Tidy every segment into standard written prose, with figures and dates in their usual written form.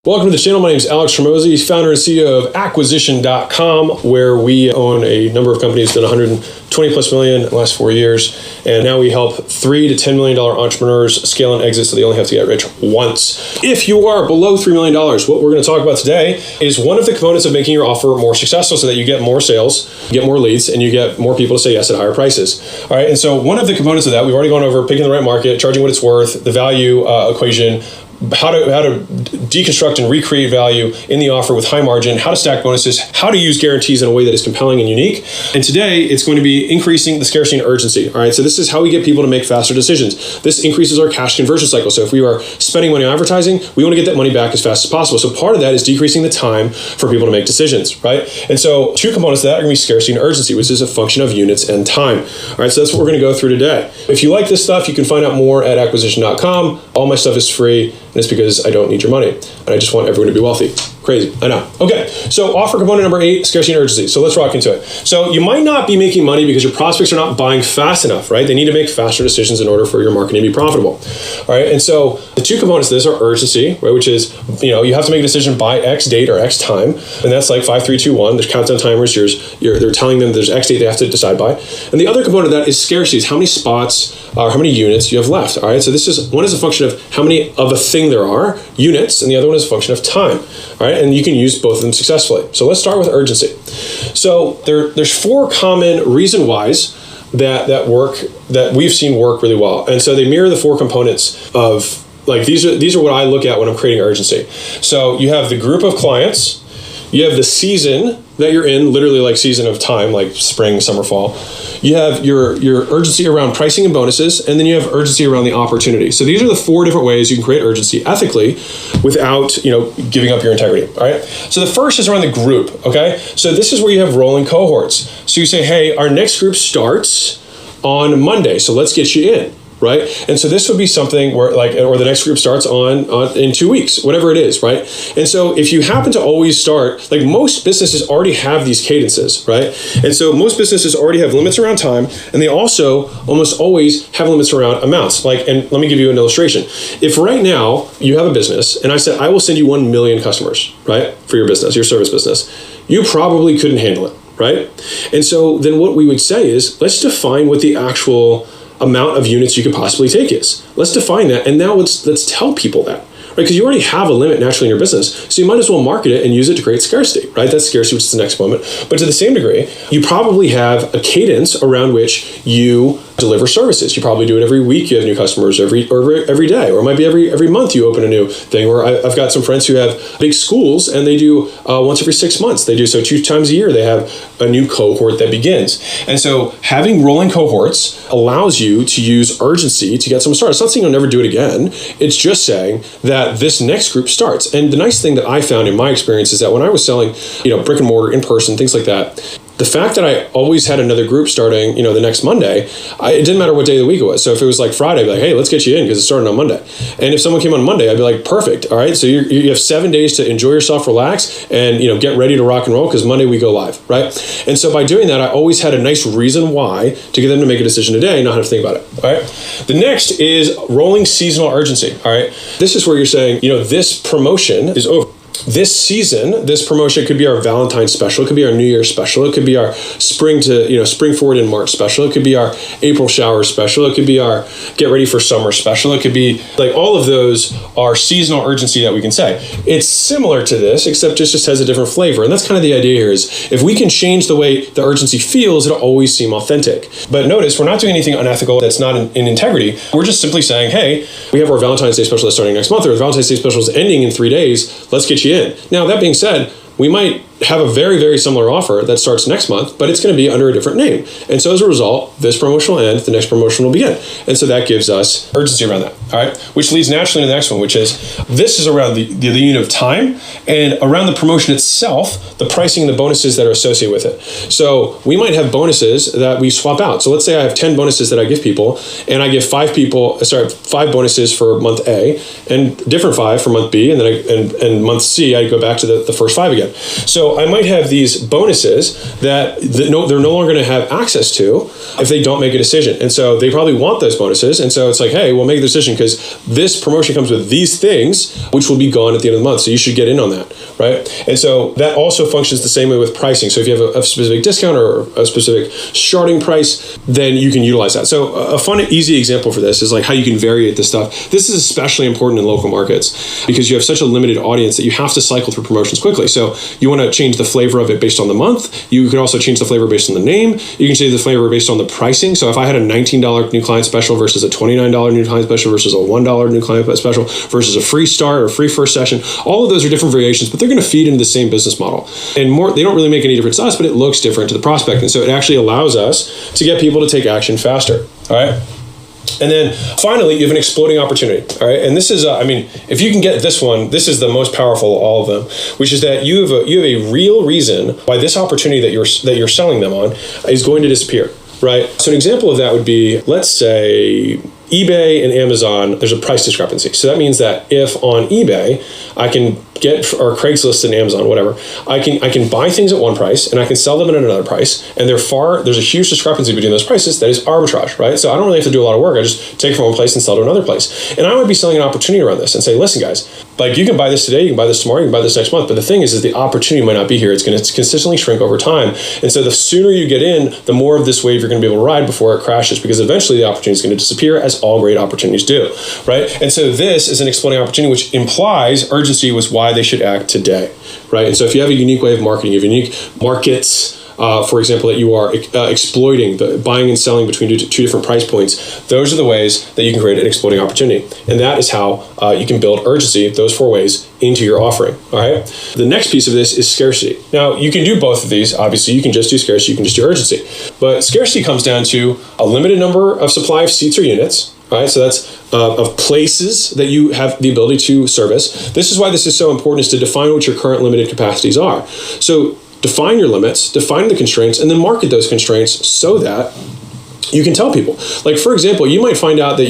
Welcome to the channel. My name is Alex Hormozi, founder and CEO of Acquisition.com, where we own a number of companies, done 120 plus million in the last 4 years. And now we help $3 to $10 million entrepreneurs scale and exit so they only have to get rich once. If you are below $3 million, what we're going to talk about today is one of the components of making your offer more successful so that you get more sales, get more leads, and you get more people to say yes at higher prices. All right. And so one of the components of that, we've already gone over picking the right market, charging what it's worth, the value equation, how to deconstruct and recreate value in the offer with high margin, how to stack bonuses, how to use guarantees in a way that is compelling and unique. And today it's going to be increasing the scarcity and urgency. All right. So this is how we get people to make faster decisions. This increases our cash conversion cycle. So if we are spending money on advertising, we want to get that money back as fast as possible. So part of that is decreasing the time for people to make decisions, right? And so two components of that are going to be scarcity and urgency, which is a function of units and time. All right. So that's what we're going to go through today. If you like this stuff, you can find out more at Acquisition.com. All my stuff is free. And it's because I don't need your money and I just want everyone to be wealthy. Crazy, I know. Okay, so offer component number 8, scarcity and urgency. So let's rock into it. So you might not be making money because your prospects are not buying fast enough, right? They need to make faster decisions in order for your marketing to be profitable. All right, and so the two components of this are urgency, right? Which is, you have to make a decision by X date or X time. And that's like 5, 3, 2, 1. There's countdown timers. They're telling them there's X date they have to decide by. And the other component of that is scarcity. Is how many spots or how many units you have left. All right, so one is a function of how many of a thing there are, units, and the other one is a function of time. All right, and you can use both of them successfully. So let's start with urgency. So there's 4 common reason whys that we've seen work really well, and so they mirror the 4 components of these are what I look at when I'm creating urgency. So you have the group of clients, you have the season that you're in, literally like season of time, like spring, summer, fall. You have your urgency around pricing and bonuses, and then you have urgency around the opportunity. So these are the 4 different ways you can create urgency ethically without, giving up your integrity. All right. So the first is around the group. Okay. So this is where you have rolling cohorts. So you say, hey, our next group starts on Monday, so let's get you in. Right. And so this would be something where or the next group starts in 2 weeks, whatever it is. Right. And so if you happen to always start, most businesses already have these cadences. Right. And so most businesses already have limits around time, and they also almost always have limits around amounts. And let me give you an illustration. If right now you have a business and I said, I will send you 1 million customers, right, for your business, your service business, you probably couldn't handle it. Right. And so then what we would say is, let's define what the actual amount of units you could possibly take is. Let's define that, and now let's tell people that, right? Because you already have a limit naturally in your business, so you might as well market it and use it to create scarcity, right? That's scarcity, which is the next moment. But to the same degree, you probably have a cadence around which you deliver services. You probably do it every week. You have new customers every day, or it might be every month you open a new thing. Or I've got some friends who have big schools, and they do once every 6 months. They do so 2 times a year. They have a new cohort that begins. And so having rolling cohorts allows you to use urgency to get someone started. It's not saying you'll never do it again. It's just saying that this next group starts. And the nice thing that I found in my experience is that when I was selling, brick and mortar, in person, things like that, the fact that I always had another group starting, the next Monday, it didn't matter what day of the week it was. So if it was like Friday, I'd be like, hey, let's get you in because it's starting on Monday. And if someone came on Monday, I'd be like, perfect. All right. So you have 7 days to enjoy yourself, relax, and get ready to rock and roll because Monday we go live. Right. And so by doing that, I always had a nice reason why to get them to make a decision today and not have to think about it. All right. The next is rolling seasonal urgency. All right. This is where you're saying, this promotion is over. This season, this promotion could be our Valentine's special. It could be our New Year's special. It could be our spring forward in March special. It could be our April shower special. It could be our get ready for summer special. It could be all of those are seasonal urgency that we can say. It's similar to this, except just has a different flavor. And that's kind of the idea here is if we can change the way the urgency feels, it'll always seem authentic. But notice we're not doing anything unethical that's not in integrity. We're just simply saying, hey, we have our Valentine's Day special that's starting next month, or the Valentine's Day special is ending in 3 days. Let's get you in. Now, that being said, we might have a very, very similar offer that starts next month, but it's going to be under a different name. And so as a result, this promotion will end, the next promotion will begin. And so that gives us urgency around that, all right? Which leads naturally to the next one, which is this is around the unit of time and around the promotion itself, the pricing and the bonuses that are associated with it. So we might have bonuses that we swap out. So let's say I have 10 bonuses that I give people, and I give 5 bonuses for month A and different 5 for month B, and then month C, I go back to the first 5 again. So so I might have these bonuses that they're no longer going to have access to if they don't make a decision. And so they probably want those bonuses. And so it's like, hey, we'll make a decision because this promotion comes with these things, which will be gone at the end of the month. So you should get in on that, right? And so that also functions the same way with pricing. So if you have a specific discount or a specific starting price, then you can utilize that. So a fun, easy example for this is like how you can variate this stuff. This is especially important in local markets because you have such a limited audience that you have to cycle through promotions quickly. So you want to change the flavor of it based on the month. You can also change the flavor based on the name. You can change the flavor based on the pricing. So if I had a $19 new client special versus a $29 new client special versus a $1 new client special versus a free start or free first session, all of those are different variations, but they're going to feed into the same business model. And more, they don't really make any difference to us, but it looks different to the prospect. And so it actually allows us to get people to take action faster. All right. And then finally, you have an exploding opportunity. All right. And this is, if you can get this one, this is the most powerful of all of them, which is that you have a real reason why this opportunity that you're selling them on is going to disappear. Right. So an example of that would be, let's say, eBay and Amazon, there's a price discrepancy. So that means that if on eBay, I can get, or Craigslist and Amazon, whatever, I can buy things at one price and I can sell them at another price. And there's a huge discrepancy between those prices. That is arbitrage, right? So I don't really have to do a lot of work. I just take it from one place and sell to another place. And I would be selling an opportunity around this and say, listen, guys, like you can buy this today, you can buy this tomorrow, you can buy this next month. But the thing is the opportunity might not be here. It's going to consistently shrink over time. And so the sooner you get in, the more of this wave you're going to be able to ride before it crashes, because eventually the opportunity is going to disappear, as all great opportunities do, right? And so this is an exploding opportunity, which implies urgency was why they should act today, right? And so if you have a unique way of marketing, you have unique markets, for example, that you are exploiting, the buying and selling between two different price points, those are the ways that you can create an exploding opportunity. And that is how you can build urgency, those 4 ways, into your offering, all right? The next piece of this is scarcity. Now, you can do both of these. Obviously, you can just do scarcity, you can just do urgency. But scarcity comes down to a limited number of supply of seats or units, right? So that's of places that you have the ability to service. This is why this is so important, is to define what your current limited capacities are. So define your limits, define the constraints, and then market those constraints so that you can tell people. Like, for example, you might find out that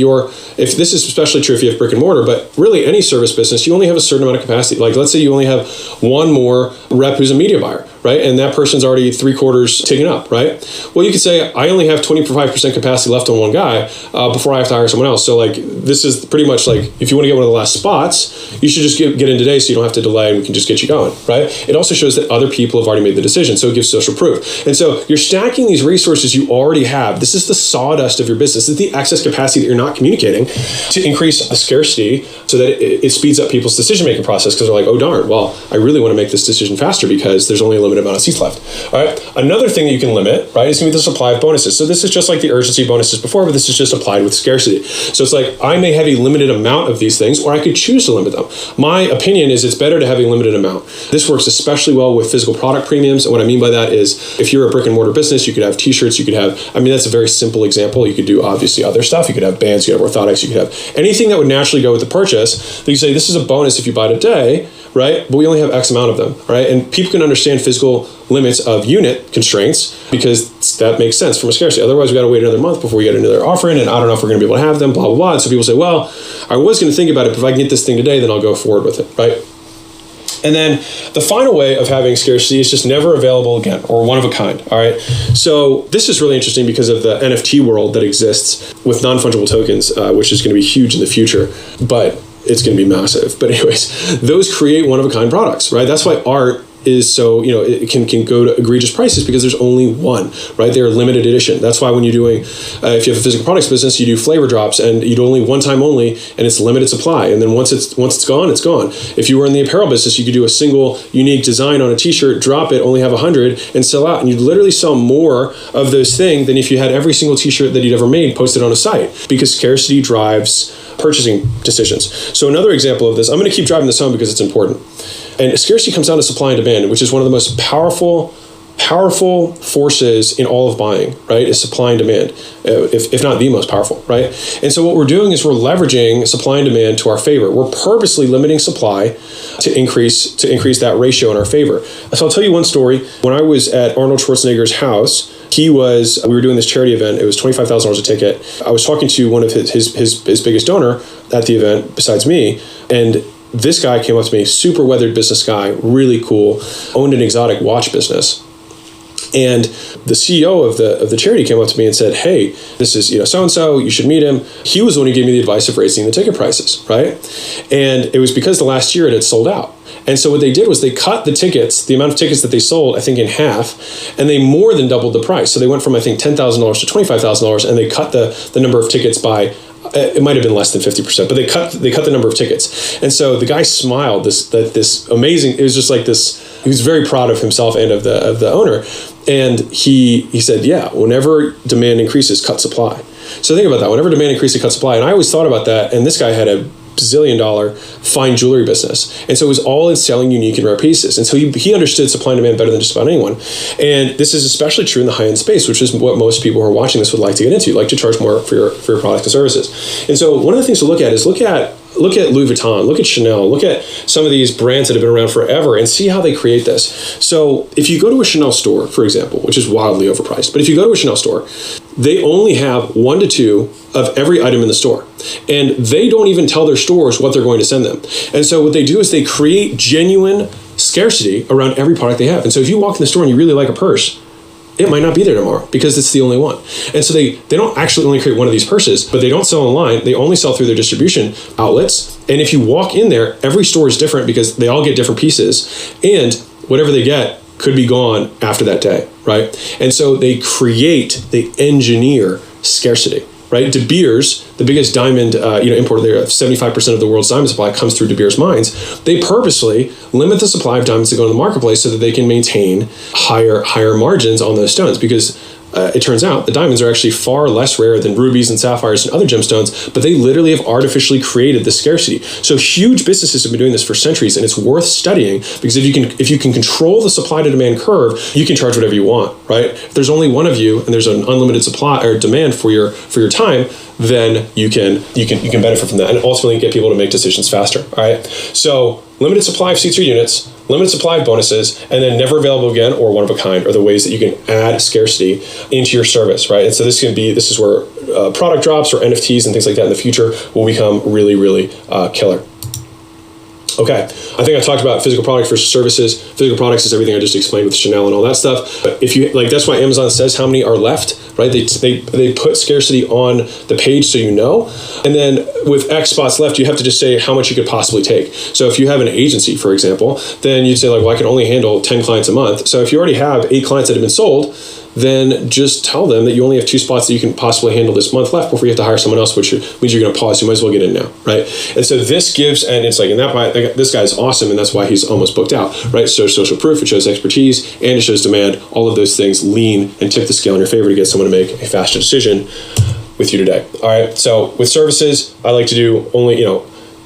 if this is especially true if you have brick and mortar, but really any service business, you only have a certain amount of capacity. Like, let's say you only have one more rep who's a media buyer, right? And that person's already 3/4 taken up, right? Well, you could say, I only have 25% capacity left on one guy before I have to hire someone else. So like, this is pretty much like, if you want to get one of the last spots, you should just get in today so you don't have to delay and we can just get you going, right? It also shows that other people have already made the decision. So it gives social proof. And so you're stacking these resources you already have. This is the sawdust of your business. This is the excess capacity that you're not communicating to increase the scarcity so that it speeds up people's decision-making process, because they're like, oh darn, well, I really want to make this decision faster because there's only a limited amount of seats left. All right. Another thing that you can limit, right, is going to be the supply of bonuses. So this is just like the urgency bonuses before, but this is just applied with scarcity. So it's like, I may have a limited amount of these things, or I could choose to limit them. My opinion is it's better to have a limited amount. This works especially well with physical product premiums. And what I mean by that is, if you're a brick and mortar business, you could have t-shirts, you could have, that's a very simple example. You could do obviously other stuff. You could have bands, you could have orthotics, you could have anything that would naturally go with the purchase. That you say, this is a bonus if you buy today, right? But we only have X amount of them, right? And people can understand physical limits of unit constraints because that makes sense from a scarcity. Otherwise, we got to wait another month before we get another offering, and I don't know if we're going to be able to have them, blah, blah, blah. And so people say, well, I was going to think about it, but if I can get this thing today, then I'll go forward with it, right? And then the final way of having scarcity is just never available again, or one of a kind, all right? So this is really interesting because of the NFT world that exists with non-fungible tokens, which is going to be huge in the future, but it's going to be massive. But anyways, those create one-of-a-kind products, right? That's why art is so, it can go to egregious prices because there's only one, right? They're limited edition. That's why when you're doing, if you have a physical products business, you do flavor drops and you do only one time only, and it's limited supply. And then once it's gone, it's gone. If you were in the apparel business, you could do a single unique design on a t-shirt, drop it, only have 100 and sell out. And you'd literally sell more of those things than if you had every single t-shirt that you'd ever made posted on a site, because scarcity drives purchasing decisions. So another example of this, I'm going to keep driving this home because it's important. And scarcity comes down to supply and demand, which is one of the most powerful forces in all of buying, right? Is supply and demand, if not the most powerful, right? And so what we're doing is we're leveraging supply and demand to our favor. We're purposely limiting supply to increase that ratio in our favor. So I'll tell you one story. When I was at Arnold Schwarzenegger's house, we were doing this charity event. It was $25,000 a ticket. I was talking to one of his biggest donor at the event besides me, and this guy came up to me, super weathered business guy, really cool, owned an exotic watch business. And the CEO of the charity came up to me and said, hey, this is, so-and-so, you should meet him. He was the one who gave me the advice of raising the ticket prices, right? And it was because the last year it had sold out. And so what they did was they cut the tickets, the amount of tickets that they sold, I think in half, and they more than doubled the price. So they went from, I think, $10,000 to $25,000, and they cut the number of tickets by, it might have been less than 50%, but they cut the number of tickets. And so the guy smiled, this amazing, it was just like this, he was very proud of himself and of the owner. And he said, yeah, whenever demand increases, cut supply. So think about that. Whenever demand increases, cut supply. And I always thought about that. And this guy had a bazillion-dollar fine jewelry business. And so it was all in selling unique and rare pieces. And so he understood supply and demand better than just about anyone. And this is especially true in the high-end space, which is what most people who are watching this would like to get into, like to charge more for your products and services. And so one of the things to look at is look at Louis Vuitton, look at Chanel, look at some of these brands that have been around forever and see how they create this. So if you go to a Chanel store, for example, which is wildly overpriced, but if you go to a Chanel store, they only have 1 to 2 of every item in the store. And they don't even tell their stores what they're going to send them. And so what they do is they create genuine scarcity around every product they have. And so if you walk in the store and you really like a purse, it might not be there tomorrow because it's the only one. And so they don't actually only create one of these purses, but they don't sell online. They only sell through their distribution outlets. And if you walk in there, every store is different because they all get different pieces. And whatever they get could be gone after that day, right? And so they engineer scarcity, right? De Beers, the biggest diamond importer there, 75% of the world's diamond supply comes through De Beers mines. They purposely limit the supply of diamonds that go in the marketplace so that they can maintain higher margins on those stones, because it turns out the diamonds are actually far less rare than rubies and sapphires and other gemstones, but they literally have artificially created this scarcity. So huge businesses have been doing this for centuries, and it's worth studying, because if you can control the supply to demand curve, you can charge whatever you want, right? If there's only one of you and there's an unlimited supply or demand for your time, then you can benefit from that and ultimately get people to make decisions faster. All right. So limited supply of seats or units, limited supply of bonuses, and then never available again or one of a kind are the ways that you can add scarcity into your service, right? And so this is where product drops or NFTs and things like that in the future will become really, really killer. Okay, I think I talked about physical products versus services. Physical products is everything I just explained with Chanel and all that stuff. But if you that's why Amazon says how many are left, right? They put scarcity on the page so you know. And then with X spots left, you have to just say how much you could possibly take. So if you have an agency, for example, then you'd say I can only handle 10 clients a month. So if you already have 8 clients that have been sold, then just tell them that you only have 2 spots that you can possibly handle this month left before you have to hire someone else, which means you're going to pause. You might as well get in now, right? And so this gives, and it's in that way, this guy's awesome, and that's why he's almost booked out, right? So social proof, it shows expertise, and it shows demand. All of those things lean and tip the scale in your favor to get someone to make a faster decision with you today. All right. So with services, I like to do only,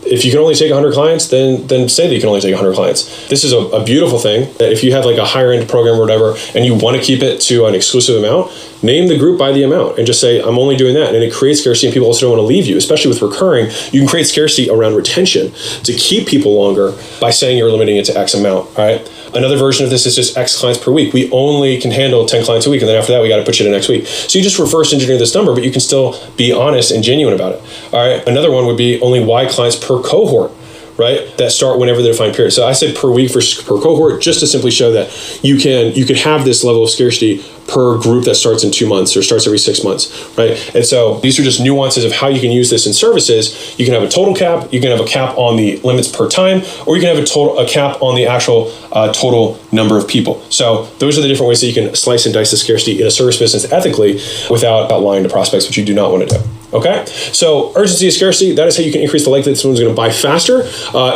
if you can only take 100 clients, then say that you can only take 100 clients. This is a beautiful thing that if you have a higher end program or whatever, and you want to keep it to an exclusive amount, name the group by the amount and just say, I'm only doing that. And it creates scarcity, and people also don't want to leave you, especially with recurring. You can create scarcity around retention to keep people longer by saying you're limiting it to X amount. All right. Another version of this is just X clients per week. We only can handle 10 clients a week. And then after that, we got to put you to next week. So you just reverse engineer this number, but you can still be honest and genuine about it. All right. Another one would be only Y clients per cohort, right? That start whenever the defined period. So I said per week versus per cohort, just to simply show that you can have this level of scarcity per group that starts in 2 months or starts every 6 months, right? And so these are just nuances of how you can use this in services. You can have a total cap, you can have a cap on the limits per time, or you can have a cap on the actual total number of people. So those are the different ways that you can slice and dice the scarcity in a service business ethically without lying to prospects, which you do not want to do. Okay, so urgency is scarcity. That is how you can increase the likelihood that someone's going to buy faster,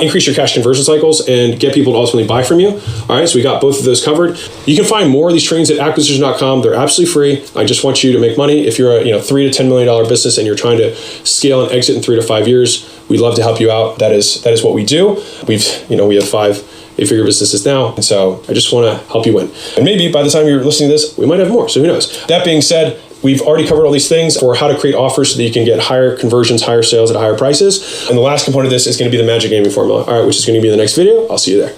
increase your cash conversion cycles, and get people to ultimately buy from you. All right, so we got both of those covered. You can find more of these trainings at acquisition.com. They're absolutely free. I just want you to make money. If you're a $3 to $10 million business and you're trying to scale and exit in 3 to 5 years, we'd love to help you out. That is what we do. We have 5 8-figure businesses now. And so I just want to help you win. And maybe by the time you're listening to this, we might have more. So who knows? That being said, we've already covered all these things for how to create offers so that you can get higher conversions, higher sales at higher prices. And the last component of this is going to be the magic gaming formula. All right, which is going to be in the next video. I'll see you there.